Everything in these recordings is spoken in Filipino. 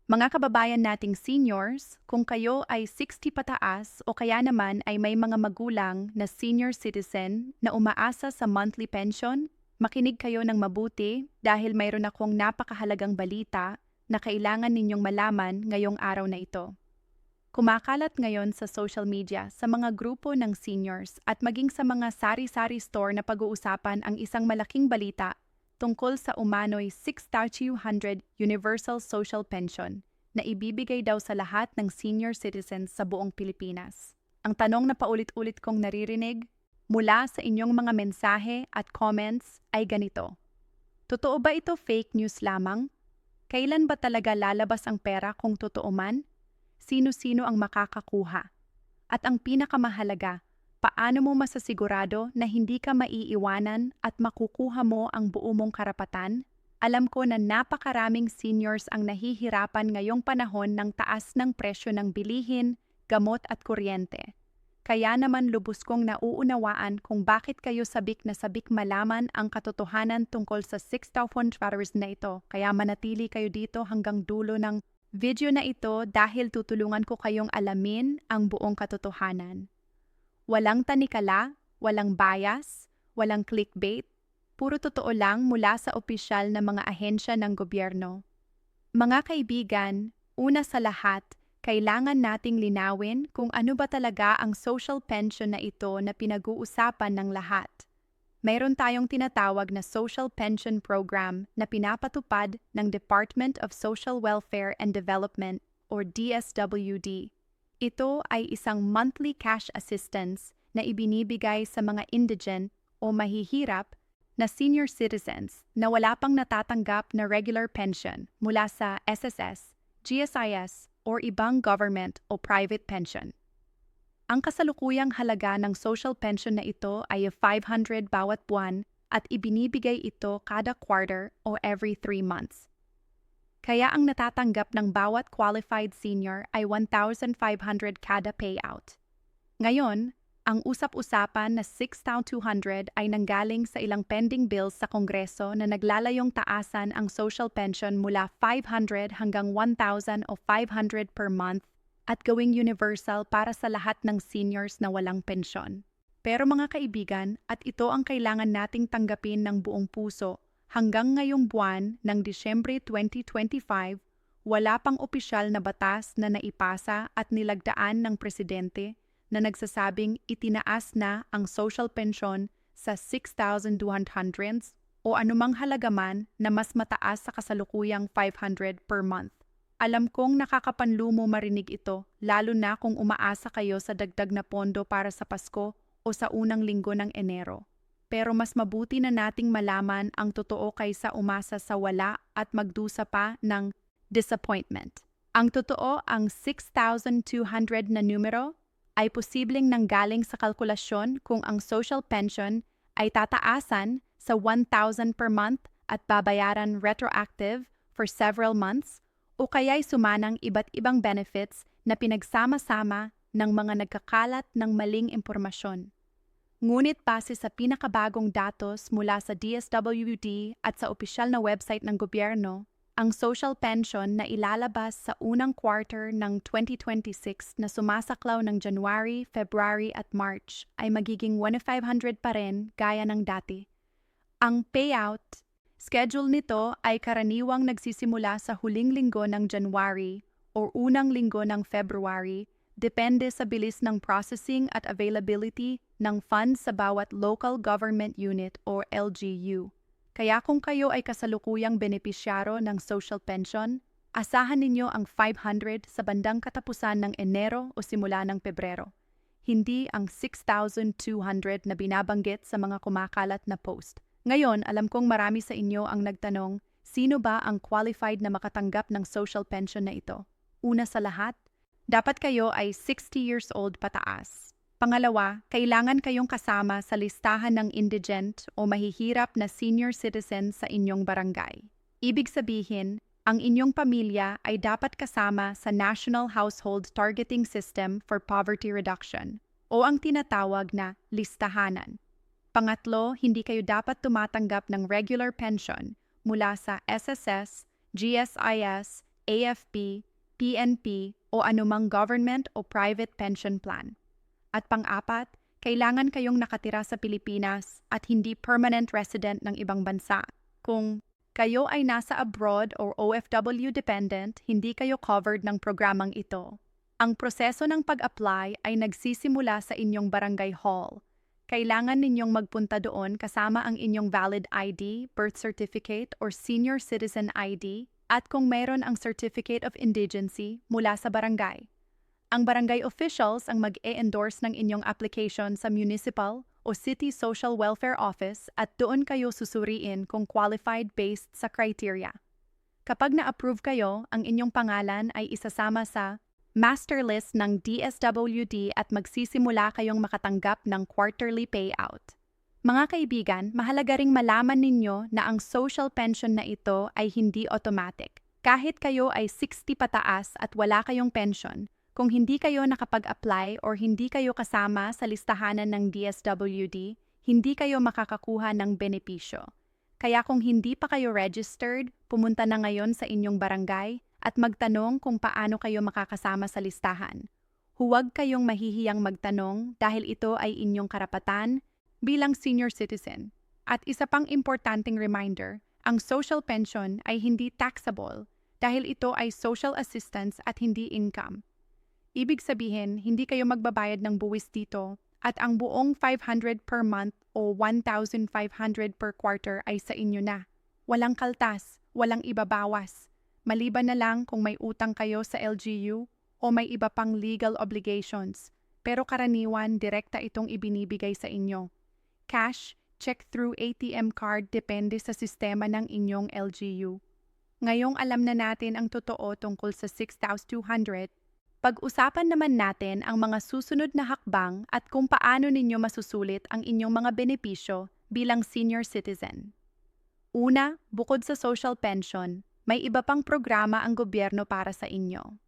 Mga kababayan nating seniors, kung kayo ay 60 pataas o kaya naman ay may mga magulang na senior citizen na umaasa sa monthly pension, makinig kayo ng mabuti dahil mayroon akong napakahalagang balita na kailangan ninyong malaman ngayong araw na ito. Kumakalat ngayon sa social media sa mga grupo ng seniors at maging sa mga sari-sari store na pag-uusapan ang isang malaking balita tungkol sa umano'y 6,200 Universal Social Pension na ibibigay daw sa lahat ng senior citizens sa buong Pilipinas. Ang tanong na paulit-ulit kong naririnig mula sa inyong mga mensahe at comments ay ganito. Totoo ba ito fake news lamang? Kailan ba talaga lalabas ang pera kung totoo man? Sino-sino ang makakakuha? At ang pinakamahalaga, paano mo masasigurado na hindi ka maiiwanan at makukuha mo ang buo mong karapatan? Alam ko na napakaraming seniors ang nahihirapan ngayong panahon ng taas ng presyo ng bilihin, gamot at kuryente. Kaya naman lubos kong nauunawaan kung bakit kayo sabik na sabik malaman ang katotohanan tungkol sa 6,000 na ito. Kaya manatili kayo dito hanggang dulo ng video na ito dahil tutulungan ko kayong alamin ang buong katotohanan. Walang tanikala, walang bias, walang clickbait, puro totoo lang mula sa opisyal na mga ahensya ng gobyerno. Mga kaibigan, una sa lahat, kailangan nating linawin kung ano ba talaga ang social pension na ito na pinag-uusapan ng lahat. Mayroon tayong tinatawag na Social Pension Program na pinapatupad ng Department of Social Welfare and Development or DSWD. Ito ay isang monthly cash assistance na ibinibigay sa mga indigent o mahihirap na senior citizens na wala pang natatanggap na regular pension mula sa SSS, GSIS o ibang government o private pension. Ang kasalukuyang halaga ng social pension na ito ay 500 bawat buwan at ibinibigay ito kada quarter o every 3 months. Kaya ang natatanggap ng bawat qualified senior ay 1,500 kada payout. Ngayon, ang usap-usapan na 6,200 ay nanggaling sa ilang pending bills sa Kongreso na naglalayong taasan ang social pension mula 500 hanggang 1,000 o 500 per month at gawing universal para sa lahat ng seniors na walang pensyon. Pero mga kaibigan, at ito ang kailangan nating tanggapin ng buong puso, hanggang ngayong buwan ng Disyembre 2025, wala pang opisyal na batas na naipasa at nilagdaan ng presidente na nagsasabing itinaas na ang social pension sa 6,200 o anumang halaga man na mas mataas sa kasalukuyang 500 per month. Alam kong nakakapanlumo marinig ito, lalo na kung umaasa kayo sa dagdag na pondo para sa Pasko o sa unang linggo ng Enero. Pero mas mabuti na nating malaman ang totoo kaysa umasa sa wala at magdusa pa ng disappointment. Ang totoo, ang 6,200 na numero ay posibleng nanggaling sa kalkulasyon kung ang social pension ay tataasan sa 1,000 per month at babayaran retroactive for several months o kaya'y sumanang iba't ibang benefits na pinagsama-sama ng mga nagkakalat ng maling impormasyon. Ngunit base sa pinakabagong datos mula sa DSWD at sa opisyal na website ng gobyerno, ang social pension na ilalabas sa unang quarter ng 2026 na sumasaklaw ng January, February at March ay magiging 1,500 pa rin gaya ng dati. Ang payout schedule nito ay karaniwang nagsisimula sa huling linggo ng January o unang linggo ng February, depende sa bilis ng processing at availability ng funds sa bawat local government unit o LGU. Kaya kung kayo ay kasalukuyang benepisyaro ng social pension, asahan ninyo ang 500 sa bandang katapusan ng Enero o simula ng Pebrero. Hindi ang 6,200 na binabanggit sa mga kumakalat na post. Ngayon, alam kong marami sa inyo ang nagtanong, sino ba ang qualified na makatanggap ng social pension na ito? Una sa lahat, dapat kayo ay 60 years old pataas. Pangalawa, kailangan kayong kasama sa listahan ng indigent o mahihirap na senior citizen sa inyong barangay. Ibig sabihin, ang inyong pamilya ay dapat kasama sa National Household Targeting System for Poverty Reduction o ang tinatawag na listahanan. Pangatlo, hindi kayo dapat tumatanggap ng regular pension mula sa SSS, GSIS, AFP, PNP o anumang government o private pension plan. At pang-apat, kailangan kayong nakatira sa Pilipinas at hindi permanent resident ng ibang bansa. Kung kayo ay nasa abroad or OFW dependent, hindi kayo covered ng programang ito. Ang proseso ng pag-apply ay nagsisimula sa inyong barangay hall. Kailangan ninyong magpunta doon kasama ang inyong valid ID, birth certificate, or senior citizen ID at kung mayroon ang certificate of indigency mula sa barangay. Ang barangay officials ang mag-e-endorse ng inyong application sa municipal o city social welfare office at doon kayo susuriin kung qualified based sa criteria. Kapag na-approve kayo, ang inyong pangalan ay isasama sa master list ng DSWD at magsisimula kayong makatanggap ng quarterly payout. Mga kaibigan, mahalaga ring malaman ninyo na ang social pension na ito ay hindi automatic. Kahit kayo ay 60 pataas at wala kayong pension, kung hindi kayo nakapag-apply or hindi kayo kasama sa listahanan ng DSWD, hindi kayo makakakuha ng benepisyo. Kaya kung hindi pa kayo registered, pumunta na ngayon sa inyong barangay at magtanong kung paano kayo makakasama sa listahan. Huwag kayong mahihiyang magtanong dahil ito ay inyong karapatan bilang senior citizen. At isa pang importanteng reminder, ang social pension ay hindi taxable dahil ito ay social assistance at hindi income. Ibig sabihin, hindi kayo magbabayad ng buwis dito at ang buong 500 per month o 1,500 per quarter ay sa inyo na. Walang kaltas, walang ibabawas. Maliban na lang kung may utang kayo sa LGU o may iba pang legal obligations. Pero karaniwan, direkta itong ibinibigay sa inyo. Cash, check through ATM card depende sa sistema ng inyong LGU. Ngayong alam na natin ang totoo tungkol sa 6,200, pag-usapan naman natin ang mga susunod na hakbang at kung paano ninyo masusulit ang inyong mga benepisyo bilang senior citizen. Una, bukod sa social pension, may iba pang programa ang gobyerno para sa inyo.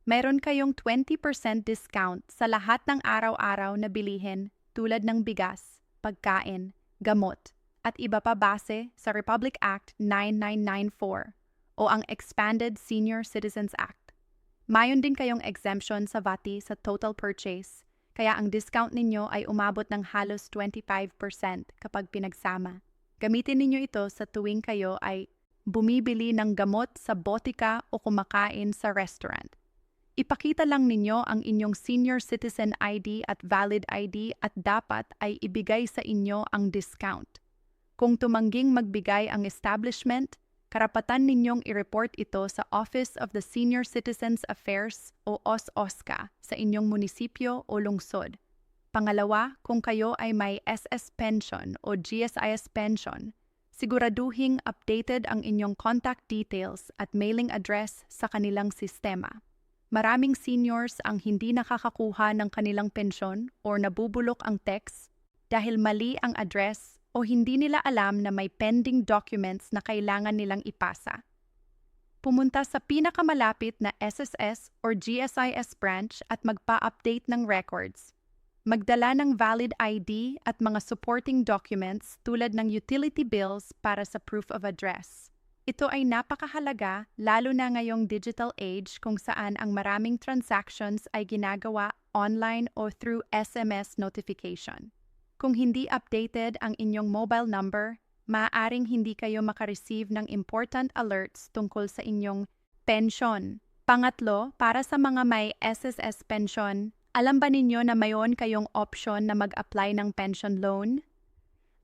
Meron kayong 20% discount sa lahat ng araw-araw na bilihin tulad ng bigas, pagkain, gamot, at iba pa base sa Republic Act 9994 o ang Expanded Senior Citizens Act. Mayon din kayong exemption sa VAT sa total purchase, kaya ang discount ninyo ay umabot ng halos 25% kapag pinagsama. Gamitin ninyo ito sa tuwing kayo ay bumibili ng gamot sa botika o kumakain sa restaurant. Ipakita lang ninyo ang inyong senior citizen ID at valid ID at dapat ay ibigay sa inyo ang discount. Kung tumangging magbigay ang establishment, karapatan ninyong i-report ito sa Office of the Senior Citizens Affairs o OSOSCA sa inyong munisipyo o lungsod. Pangalawa, kung kayo ay may SS pension o GSIS pension, siguraduhing updated ang inyong contact details at mailing address sa kanilang sistema. Maraming seniors ang hindi nakakakuha ng kanilang pensyon o nabubulok ang text dahil mali ang address o hindi nila alam na may pending documents na kailangan nilang ipasa. Pumunta sa pinakamalapit na SSS or GSIS branch at magpa-update ng records. Magdala ng valid ID at mga supporting documents tulad ng utility bills para sa proof of address. Ito ay napakahalaga lalo na ngayong digital age kung saan ang maraming transactions ay ginagawa online o through SMS notification. Kung hindi updated ang inyong mobile number, maaaring hindi kayo makareceive ng important alerts tungkol sa inyong pensyon. Pangatlo, para sa mga may SSS pension, alam ba ninyo na mayon kayong option na mag-apply ng pension loan?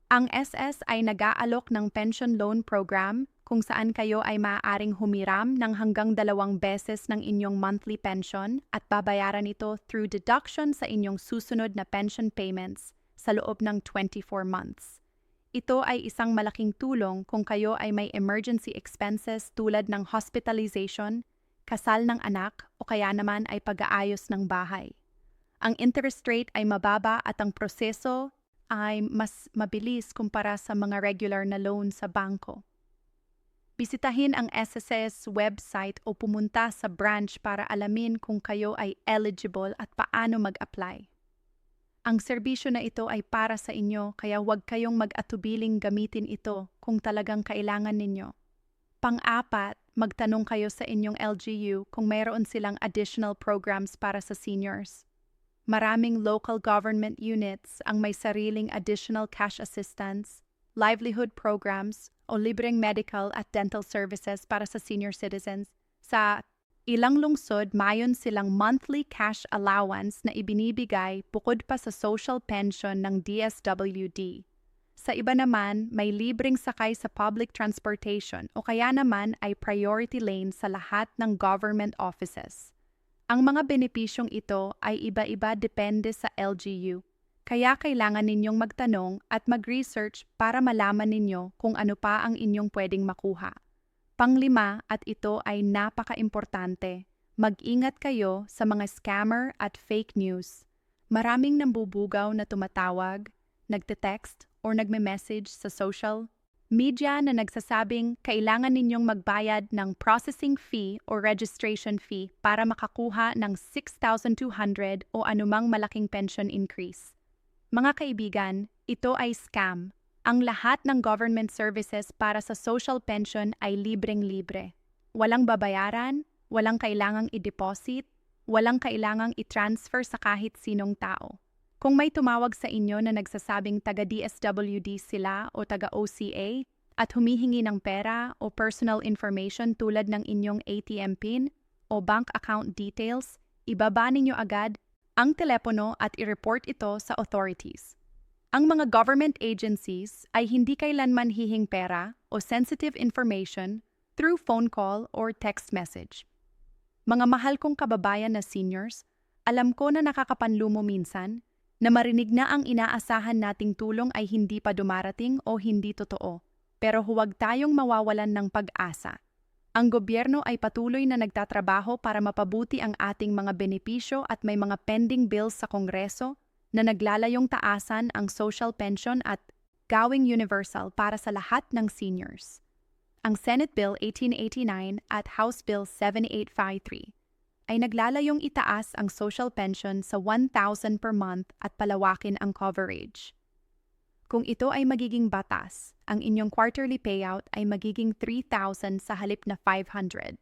Ang SS ay nag-aalok ng pension loan program kung saan kayo ay maaaring humiram ng hanggang 2 beses ng inyong monthly pension at babayaran ito through deduction sa inyong susunod na pension payments sa loob ng 24 months. Ito ay isang malaking tulong kung kayo ay may emergency expenses tulad ng hospitalization, kasal ng anak o kaya naman ay pag-aayos ng bahay. Ang interest rate ay mababa at ang proseso ay mas mabilis kumpara sa mga regular na loan sa bangko. Bisitahin ang SSS website o pumunta sa branch para alamin kung kayo ay eligible at paano mag-apply. Ang serbisyo na ito ay para sa inyo kaya huwag kayong mag-atubiling gamitin ito kung talagang kailangan ninyo. Pang-apat, magtanong kayo sa inyong LGU kung mayroon silang additional programs para sa seniors. Maraming local government units ang may sariling additional cash assistance, livelihood programs o libreng medical at dental services para sa senior citizens. Sa ilang lungsod, mayon silang monthly cash allowance na ibinibigay bukod pa sa social pension ng DSWD. Sa iba naman, may libreng sakay sa public transportation o kaya naman ay priority lane sa lahat ng government offices. Ang mga benepisyong ito ay iba-iba depende sa LGU, kaya kailangan ninyong magtanong at mag-research para malaman ninyo kung ano pa ang inyong pwedeng makuha. Panglima, at ito ay napaka-importante, mag-ingat kayo sa mga scammer at fake news. Maraming nambubugaw na tumatawag, nagte-text, or nagme-message sa social media na nagsasabing kailangan ninyong magbayad ng processing fee o registration fee para makakuha ng 6,200 o anumang malaking pension increase. Mga kaibigan, ito ay scam. Ang lahat ng government services para sa social pension ay libreng-libre. Walang babayaran, walang kailangang i-deposit, walang kailangang i-transfer sa kahit sinong tao. Kung may tumawag sa inyo na nagsasabing taga-DSWD sila o taga-OCA at humihingi ng pera o personal information tulad ng inyong ATM PIN o bank account details, ibaba ninyo agad ang telepono at i-report ito sa authorities. Ang mga government agencies ay hindi kailanman hihing pera o sensitive information through phone call or text message. Mga mahal kong kababayan na seniors, alam ko na nakakapanlumo minsan na marinig na ang inaasahan nating tulong ay hindi pa dumarating o hindi totoo. Pero huwag tayong mawawalan ng pag-asa. Ang gobyerno ay patuloy na nagtatrabaho para mapabuti ang ating mga benepisyo at may mga pending bills sa Kongreso na naglalayong taasan ang social pension at gawing universal para sa lahat ng seniors. Ang Senate Bill 1889 at House Bill 7853 ay naglalayong itaas ang social pension sa 1,000 per month at palawakin ang coverage. Kung ito ay magiging batas, ang inyong quarterly payout ay magiging 3,000 sa halip na 500.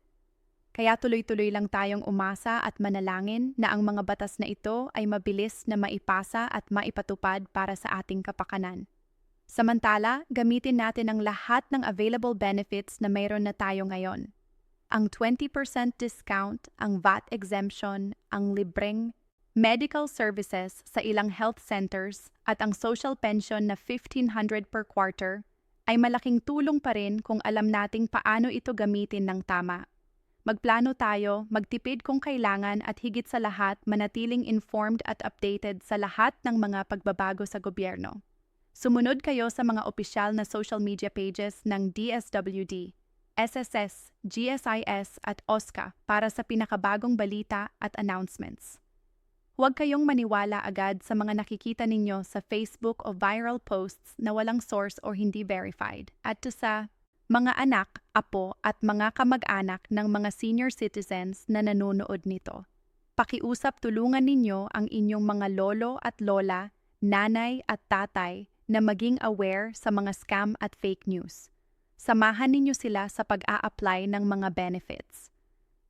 Kaya tuloy-tuloy lang tayong umasa at manalangin na ang mga batas na ito ay mabilis na maipasa at maipatupad para sa ating kapakanan. Samantala, gamitin natin ang lahat ng available benefits na mayroon na tayo ngayon. Ang 20% discount, ang VAT exemption, ang libreng medical services sa ilang health centers at ang social pension na 1,500 per quarter ay malaking tulong pa rin kung alam nating paano ito gamitin ng tama. Magplano tayo, magtipid kung kailangan at higit sa lahat manatiling informed at updated sa lahat ng mga pagbabago sa gobyerno. Sumunod kayo sa mga opisyal na social media pages ng DSWD, SSS, GSIS at OSCA para sa pinakabagong balita at announcements. Huwag kayong maniwala agad sa mga nakikita ninyo sa Facebook o viral posts na walang source o hindi verified. At sa mga anak, apo at mga kamag-anak ng mga senior citizens na nanonood nito. Pakiusap tulungan ninyo ang inyong mga lolo at lola, nanay at tatay na maging aware sa mga scam at fake news. Samahan ninyo sila sa pag-a-apply ng mga benefits.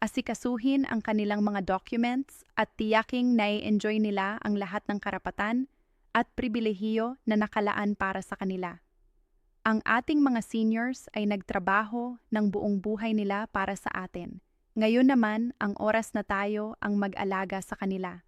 Asikasuhin ang kanilang mga documents at tiyaking nai-enjoy nila ang lahat ng karapatan at pribilehiyo na nakalaan para sa kanila. Ang ating mga seniors ay nagtrabaho ng buong buhay nila para sa atin. Ngayon naman, ang oras na tayo ang mag-alaga sa kanila.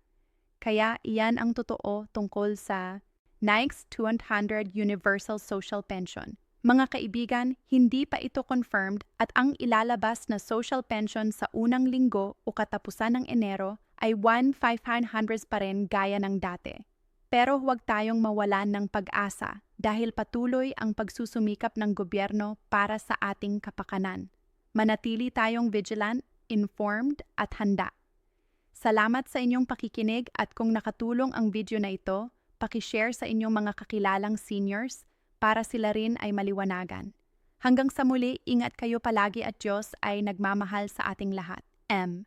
Kaya iyan ang totoo tungkol sa NAICS 200 Universal Social Pension. Mga kaibigan, hindi pa ito confirmed at ang ilalabas na social pension sa unang linggo o katapusan ng Enero ay 1,500 pa rin gaya ng dati. Pero huwag tayong mawalan ng pag-asa dahil patuloy ang pagsusumikap ng gobyerno para sa ating kapakanan. Manatili tayong vigilant, informed at handa. Salamat sa inyong pakikinig at kung nakatulong ang video na ito, paki-share sa inyong mga kakilalang seniors para sila rin ay maliwanagan. Hanggang sa muli, ingat kayo palagi at Diyos ay nagmamahal sa ating lahat. M.